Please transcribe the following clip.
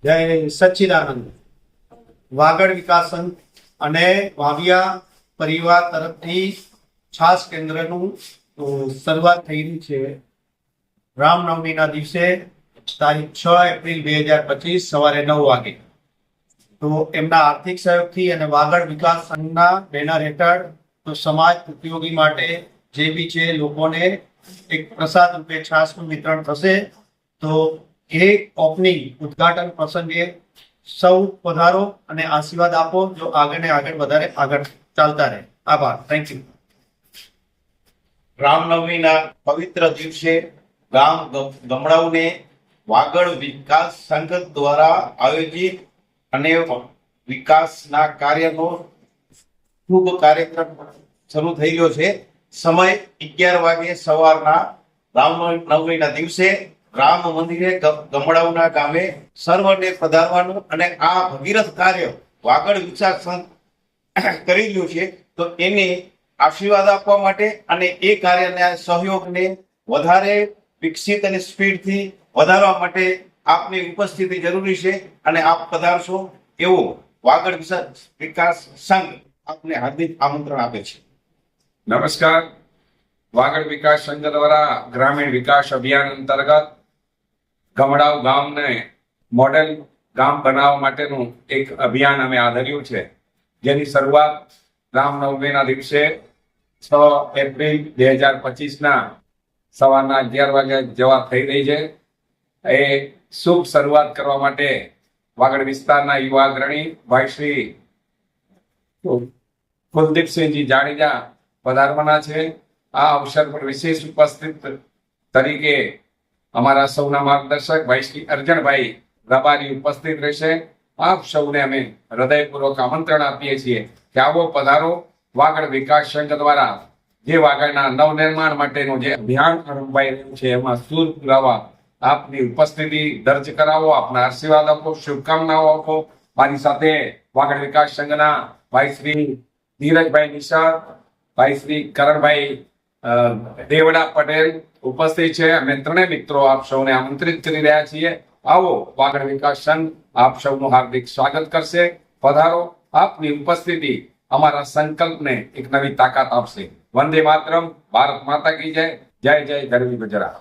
જય સચ્ચિદાનંદ. વાગડ વિકાસ સંઘ અને વાવિયા પરિવાર તરફથી છાસ કેન્દ્રનું શરૂઆત થઈ રહી છે. રામનવમીના દિવસે તારીખ 6 એપ્રિલ 2025 સવારે 9 વાગે તો એમના આર્થિક સહયોગથી અને વાગડ વિકાસ સંઘના બેનર હેઠળ તો સમાજ ઉપયોગી માટે જે બી છે લોકોને એક પ્રસાદ રૂપે છાસનું વિતરણ થશે. તો એ ઓપનિંગ ઉદ્ઘાટન પ્રસંગે સૌ પધારો અને આશીર્વાદ આપો. જો આગળ ને આગળ વધારે આગળ ચાલતા રહે. આભાર. Thank you. રામનવમીના પવિત્ર દિવસે ગામડાઓને વાગડ વિકાસ સંઘ દ્વારા આયોજિત અને વિકાસના કાર્યનો શુભ કાર્યક્રમ શરૂ થઈ ગયો છે. સમય 11 વાગે સવારના રામનવમીના દિવસે રામ મંદિરે ગમડાઓના ગામે સર્વને પધારવાનું અને આ ભગીરથ કાર્ય વાગડ વિકાસ સંઘ કરી રહ્યું છે. તો એને આશીર્વાદ આપવા માટે અને એ કાર્યના સહયોગને વધારે વિકસિત અને સ્પીડથી વધારવા માટે આપની ઉપસ્થિતિ જરૂરી છે અને આપ પધારશો એવો વાગડ વિકાસ સંઘ આપને હાર્દિક આમંત્રણ આપે છે. નમસ્કાર. વાગડ વિકાસ સંઘ દ્વારા ગ્રામીણ વિકાસ અભિયાન અંતર્ગત ગમડાવ ગામને મોડેલ ગામ બનાવવા માટેનું એક અભિયાન અમે આદર્યું છે, જેની શરૂઆત રામનવમીના દિવસે 6 એપ્રિલ 2025 સવારના 11 વાગે જેવા થઈ રહી છે. એ શુભ શરૂઆત કરવા માટે વાગડ વિસ્તારના યુવા અગ્રણી ભાઈ શ્રી કુલદીપસિંહજી જાડેજા પધારવાના છે. આ અવસર પર વિશેષ ઉપસ્થિત તરીકે અમારા સૌના માર્ગદર્શક ભાઈ શ્રી અર્જણભાઈ રબારી ઉપસ્થિત રહેશે. આપ સૌને અમે હૃદયપૂર્વક આમંત્રણ આપીએ છીએ કે આવો પધારો. વાગડ વિકાસ સંઘ દ્વારા જે વાગડના નવનિર્માણ માટેનું જે અભિયાન આરંભાઈ રહ્યું છે એમાં સૂર પુરાવા આપની ઉપસ્થિતિ દર્જ કરાવો, આપના આશીર્વાદ આપો, શુભકામનાઓ આપો. મારી સાથે વાગડ વિકાસ સંઘના ભાઈ શ્રી ધીરજભાઈ નિશાળ, ભાઈ શ્રી કરણભાઈ દેવડા પટેલ ઉપસ્થિત છે. અમે ત્રણેય મિત્રો આપ સૌને આમંત્રિત કરી રહ્યા છીએ. આવો, વાગડ વિકાસ સંઘ આપ સૌનું હાર્દિક સ્વાગત કરશે. પધારો. આપની ઉપસ્થિતિ અમારા સંકલ્પને એક નવી તાકાત આપશે. વંદે માતરમ. ભારત માતા કી જય. જય જય ગરવી ગુજરાત.